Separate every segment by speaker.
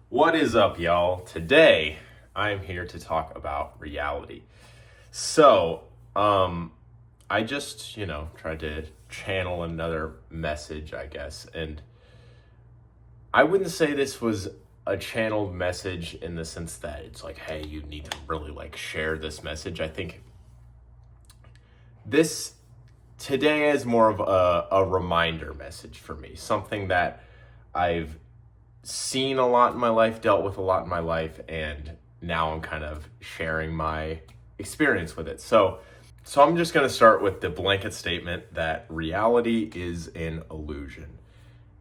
Speaker 1: What is up, y'all? Today, I'm here to talk about reality. So, I just, tried to channel another message, I guess, and I wouldn't say this was a channeled message in the sense that it's like, hey, you need to really share this message. I think this today is more of a reminder message for me, something that I've seen a lot in my life, dealt with a lot in my life, and now I'm kind of sharing my experience with it. So I'm just going to start with the blanket statement that reality is an illusion.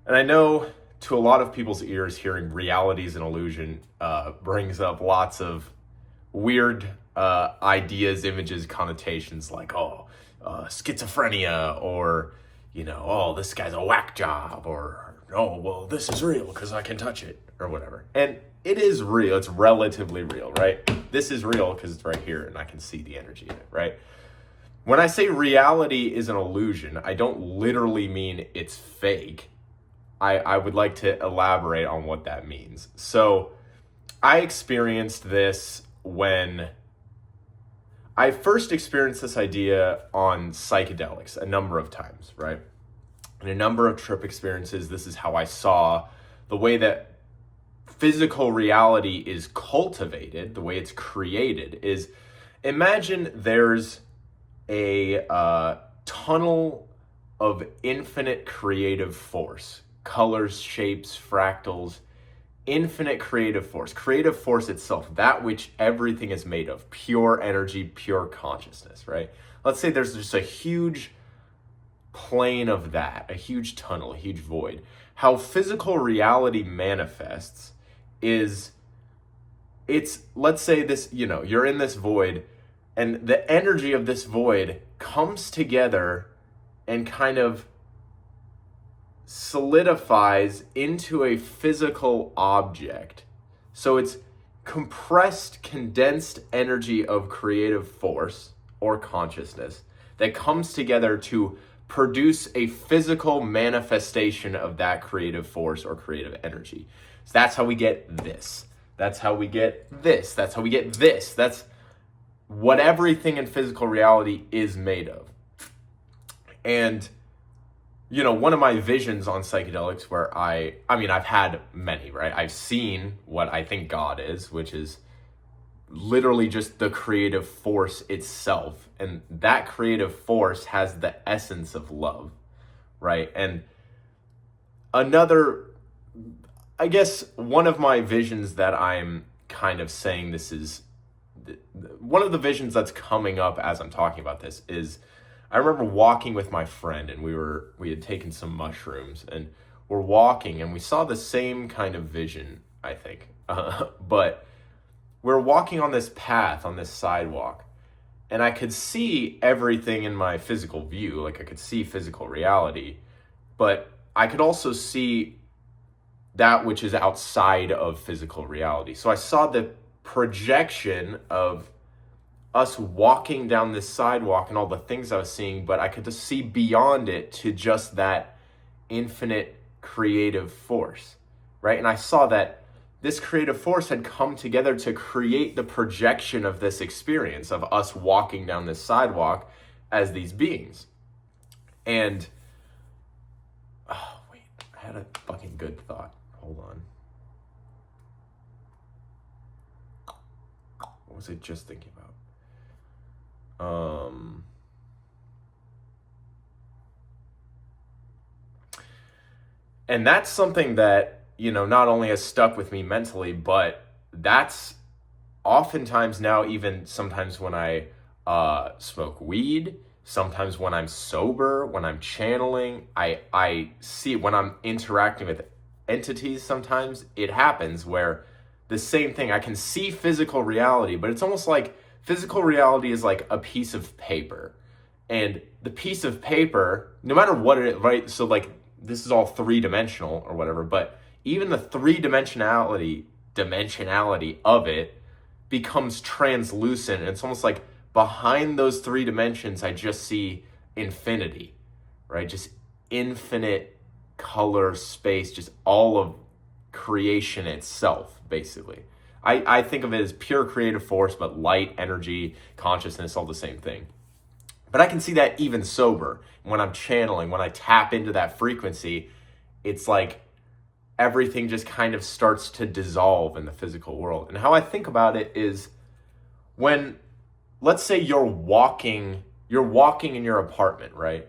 Speaker 1: And I know to a lot of people's ears, hearing reality is an illusion brings up lots of weird ideas, images, connotations like, schizophrenia, or, oh, this guy's a whack job, or, oh, well, this is real because I can touch it, or whatever. And it is real. It's relatively real, right? This is real because it's right here and I can see the energy in it, right? When I say reality is an illusion, I don't literally mean it's fake. I would like to elaborate on what that means. So I experienced this when I first experienced this idea on psychedelics a number of times, right? In a number of trip experiences, this is how I saw the way that physical reality is cultivated, the way it's created, is imagine there's a tunnel of infinite creative force, colors, shapes, fractals, infinite creative force itself, that which everything is made of, pure energy, pure consciousness, right? Let's say there's just a huge plane of that, a huge tunnel, a huge void. How physical reality manifests is let's say this, you're in this void, and the energy of this void comes together and kind of solidifies into a physical object. So it's compressed, condensed energy of creative force or consciousness that comes together to produce a physical manifestation of that creative force or creative energy. So that's how we get this. That's how we get this. That's how we get this. That's what everything in physical reality is made of. And one of my visions on psychedelics where I've had many, right? I've seen what I think God is, which is literally just the creative force itself. And that creative force has the essence of love, right? And I guess one of my visions that I'm kind of saying this is, one of the visions that's coming up as I'm talking about this is, I remember walking with my friend, and we had taken some mushrooms, and we're walking and we saw the same kind of vision, I think. But we're walking on this path, on this sidewalk, and I could see everything in my physical view. Like, I could see physical reality, but I could also see that which is outside of physical reality. So I saw the projection of us walking down this sidewalk and all the things I was seeing, but I could just see beyond it to just that infinite creative force, right? And I saw that this creative force had come together to create the projection of this experience of us walking down this sidewalk as these beings. And, oh, wait, I had a fucking good thought. Hold on. What was I just thinking about? And that's something that, not only has stuck with me mentally, but that's oftentimes now, even sometimes when I smoke weed, sometimes when I'm sober, when I'm channeling, I see when I'm interacting with entities, sometimes it happens where the same thing, I can see physical reality, but it's almost like physical reality is like a piece of paper. And the piece of paper, no matter what it is, right? So this is all three-dimensional or whatever, but even the three-dimensionality of it becomes translucent. And it's almost like behind those three dimensions, I just see infinity, right? Just infinite color, space, just all of creation itself, basically. I think of it as pure creative force, but light, energy, consciousness, all the same thing. But I can see that even sober. When I'm channeling, when I tap into that frequency, it's like everything just kind of starts to dissolve in the physical world. And how I think about it is when, let's say you're walking in your apartment, right?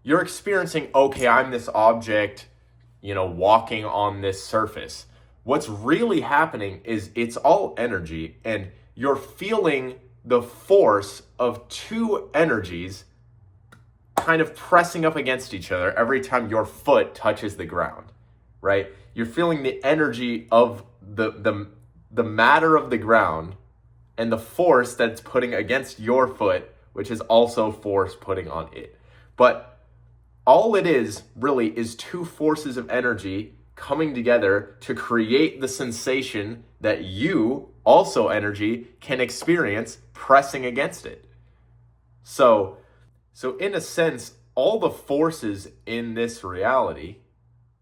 Speaker 1: You're experiencing, okay, I'm this object, walking on this surface. What's really happening is it's all energy, and you're feeling the force of two energies kind of pressing up against each other every time your foot touches the ground, right? You're feeling the energy of the matter of the ground and the force that it's putting against your foot, which is also force putting on it. But all it is really is two forces of energy coming together to create the sensation that you, also energy, can experience pressing against it. So in a sense, all the forces in this reality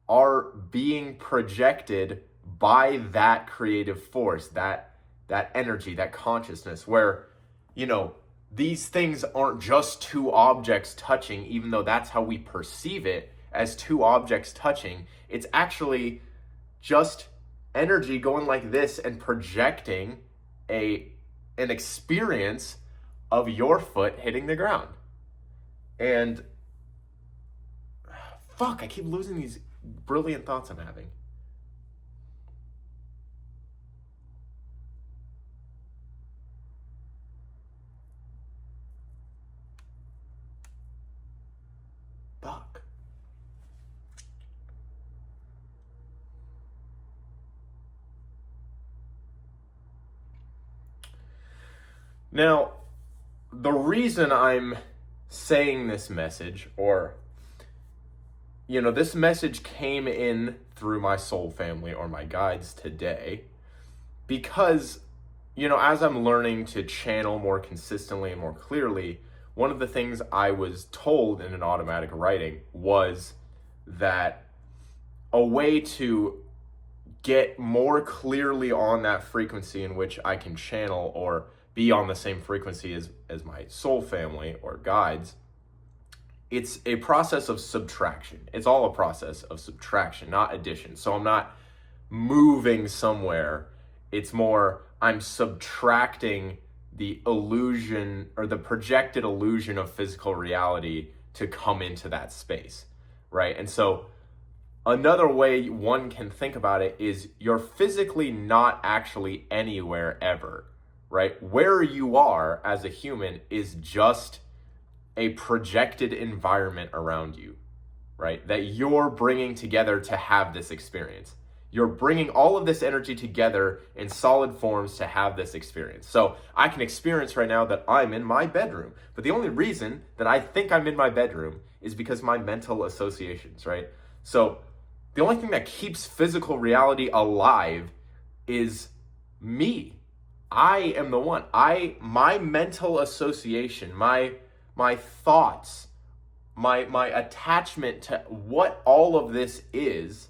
Speaker 1: are being projected by that creative force, that energy, that consciousness, where, these things aren't just two objects touching, even though that's how we perceive it as two objects touching. It's actually just energy going like this and projecting an experience of your foot hitting the ground. And I keep losing these brilliant thoughts I'm having. Fuck. Now, the reason I'm saying this message, or, this message came in through my soul family or my guides today, because, as I'm learning to channel more consistently and more clearly, one of the things I was told in an automatic writing was that a way to get more clearly on that frequency in which I can channel or be on the same frequency as my soul family or guides, it's a process of subtraction. It's all a process of subtraction, not addition. So I'm not moving somewhere. It's more, I'm subtracting the illusion or the projected illusion of physical reality to come into that space, right? And so another way one can think about it is you're physically not actually anywhere ever, right? Where you are as a human is just a projected environment around you, right? That you're bringing together to have this experience. You're bringing all of this energy together in solid forms to have this experience. So I can experience right now that I'm in my bedroom, but the only reason that I think I'm in my bedroom is because my mental associations, right? So the only thing that keeps physical reality alive is me. I am the one. My mental association, my thoughts, my attachment to what all of this is,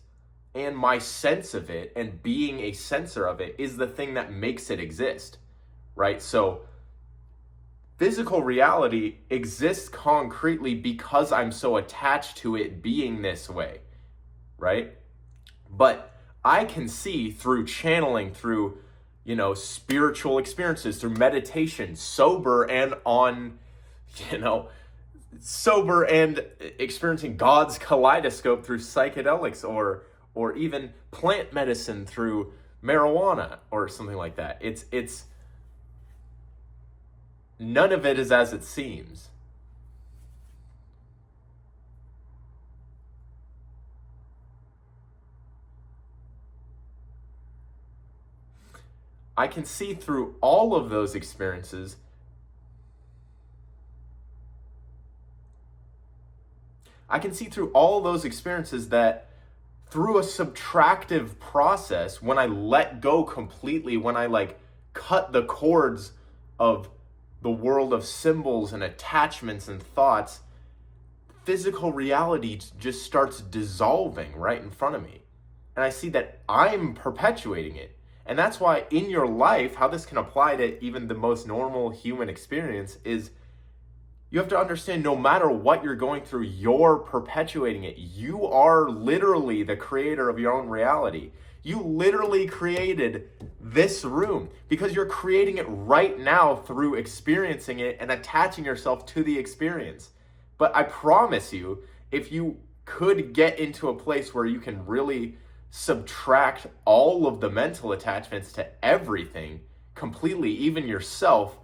Speaker 1: and my sense of it and being a sensor of it is the thing that makes it exist, right? So physical reality exists concretely because I'm so attached to it being this way, right? But I can see through channeling, through, spiritual experiences, through meditation, sober and experiencing God's kaleidoscope through psychedelics or even plant medicine through marijuana or something like that. It's none of it is as it seems. I can see through all of those experiences that through a subtractive process, when I let go completely, when I cut the cords of the world of symbols and attachments and thoughts, physical reality just starts dissolving right in front of me. and I see that I'm perpetuating it. And that's why in your life, how this can apply to even the most normal human experience is you have to understand no matter what you're going through, you're perpetuating it. You are literally the creator of your own reality. You literally created this room because you're creating it right now through experiencing it and attaching yourself to the experience. But I promise you, if you could get into a place where you can really subtract all of the mental attachments to everything completely, even yourself,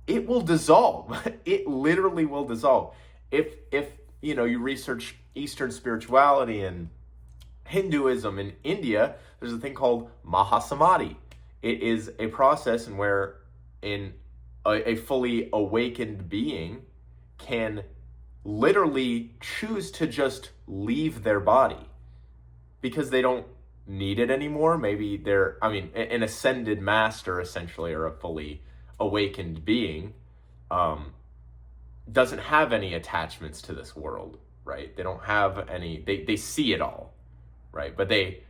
Speaker 1: it will dissolve. It literally will dissolve. If you research Eastern spirituality and Hinduism in India, there's a thing called Mahasamadhi. It is a process in where a fully awakened being can literally choose to just leave their body because they don't need it anymore. Maybe an ascended master essentially, or a fully awakened being, doesn't have any attachments to this world, right? They don't have any, they see it all, right? But they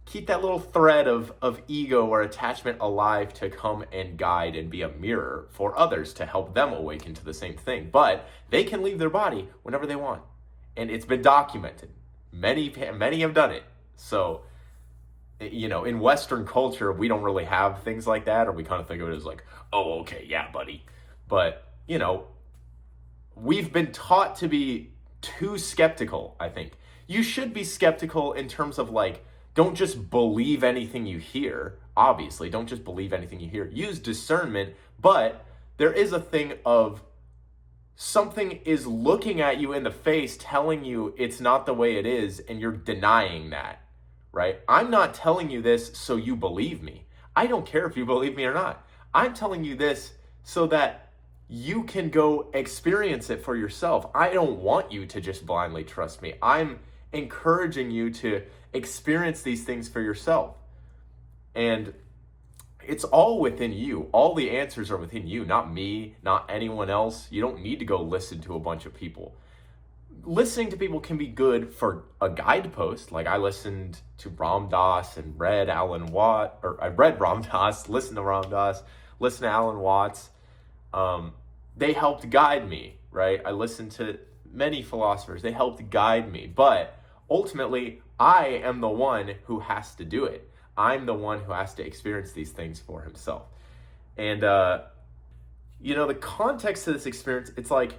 Speaker 1: keep that little thread of ego or attachment alive to come and guide and be a mirror for others to help them awaken to the same thing. But they can leave their body whenever they want. And it's been documented. Many have done it. So, in Western culture, we don't really have things like that, or we kind of think of it as like, oh, okay, yeah, buddy. But, we've been taught to be too skeptical, I think. You should be skeptical in terms of like, don't just believe anything you hear. Obviously, don't just believe anything you hear. Use discernment, but there is a thing of something is looking at you in the face, telling you it's not the way it is, and you're denying that, right? I'm not telling you this so you believe me. I don't care if you believe me or not. I'm telling you this so that you can go experience it for yourself. I don't want you to just blindly trust me. I'm encouraging you to experience these things for yourself. And it's all within you. All the answers are within you, not me, not anyone else. You don't need to go listen to a bunch of people. Listening to people can be good for a guidepost. Like I listened to Ram Dass and read Alan Watts, or I read Ram Dass, listened to Ram Dass, listened to Alan Watts. They helped guide me, right? I listened to many philosophers. They helped guide me. But ultimately, I am the one who has to do it. I'm the one who has to experience these things for himself. And, the context of this experience, it's like,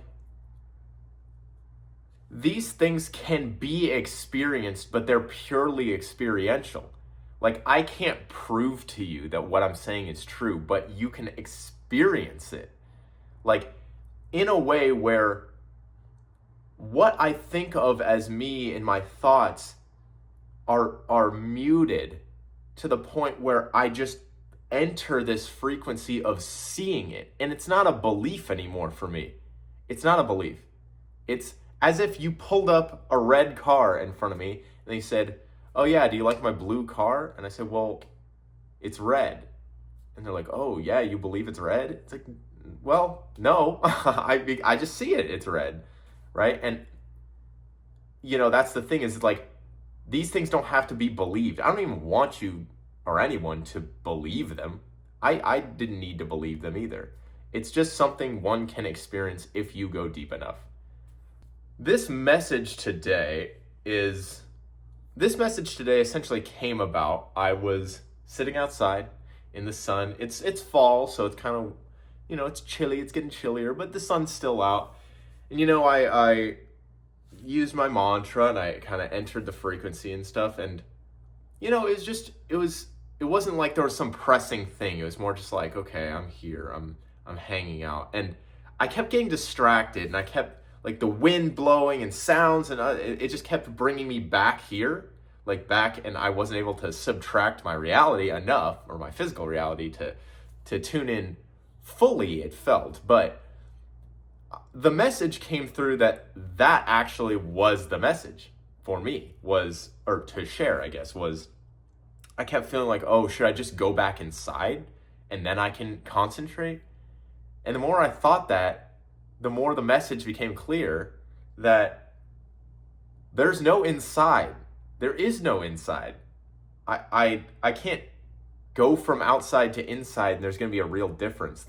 Speaker 1: these things can be experienced, but they're purely experiential. Like, I can't prove to you that what I'm saying is true, but you can experience it. Like, in a way where what I think of as me and my thoughts are muted to the point where I just enter this frequency of seeing it. And it's not a belief anymore for me. It's not a belief. It's as if you pulled up a red car in front of me and you said, oh yeah, do you like my blue car? And I said, well, it's red. And they're like, oh yeah, you believe it's red? It's like, well, no, I just see it. It's red, right? And, that's the thing is like, these things don't have to be believed. I don't even want you or anyone to believe them. I didn't need to believe them either. It's just something one can experience if you go deep enough. This message today essentially came about. I was sitting outside in the sun. It's fall, so it's kind of, it's chilly. It's getting chillier, but the sun's still out. And, I used my mantra and I kind of entered the frequency and stuff. And, it wasn't like there was some pressing thing. It was more just like, okay, I'm here. I'm hanging out. And I kept getting distracted and I kept like the wind blowing and sounds and it just kept bringing me back here, like back, and I wasn't able to subtract my reality enough, or my physical reality, to tune in fully, it felt. But the message came through that actually was the message for me, or to share, I guess, was I kept feeling like, oh, should I just go back inside and then I can concentrate? And the more I thought that, the more the message became clear that there's no inside. There is no inside. I can't go from outside to inside and there's going to be a real difference.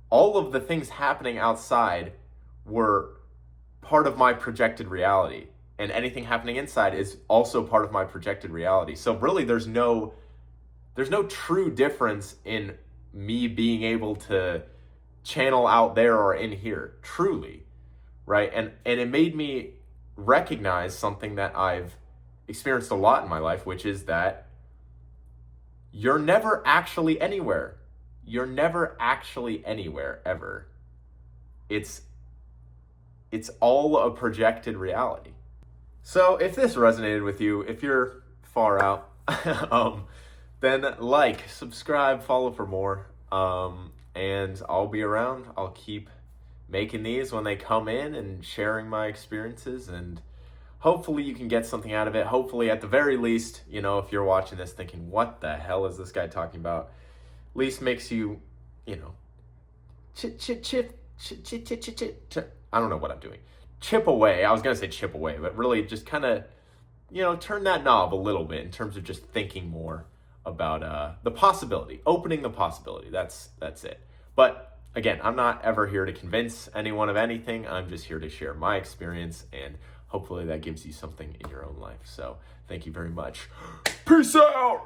Speaker 1: All of the things happening outside were part of my projected reality, and anything happening inside is also part of my projected reality. So really there's no true difference in me being able to channel out there or in here, truly, right? And it made me recognize something that I've experienced a lot in my life, which is that you're never actually anywhere. You're never actually anywhere, ever. It's all a projected reality. So if this resonated with you, if you're far out, then like, subscribe, follow for more. And I'll be around. I'll keep making these when they come in and sharing my experiences, and hopefully you can get something out of it. Hopefully, at the very least, if you're watching this thinking, what the hell is this guy talking about? At least makes you, I don't know what I'm doing. Chip away. I was going to say chip away, but really just kind of, turn that knob a little bit in terms of just thinking more about the possibility, opening the possibility. That's it. But again, I'm not ever here to convince anyone of anything. I'm just here to share my experience, and hopefully that gives you something in your own life. So thank you very much. Peace out.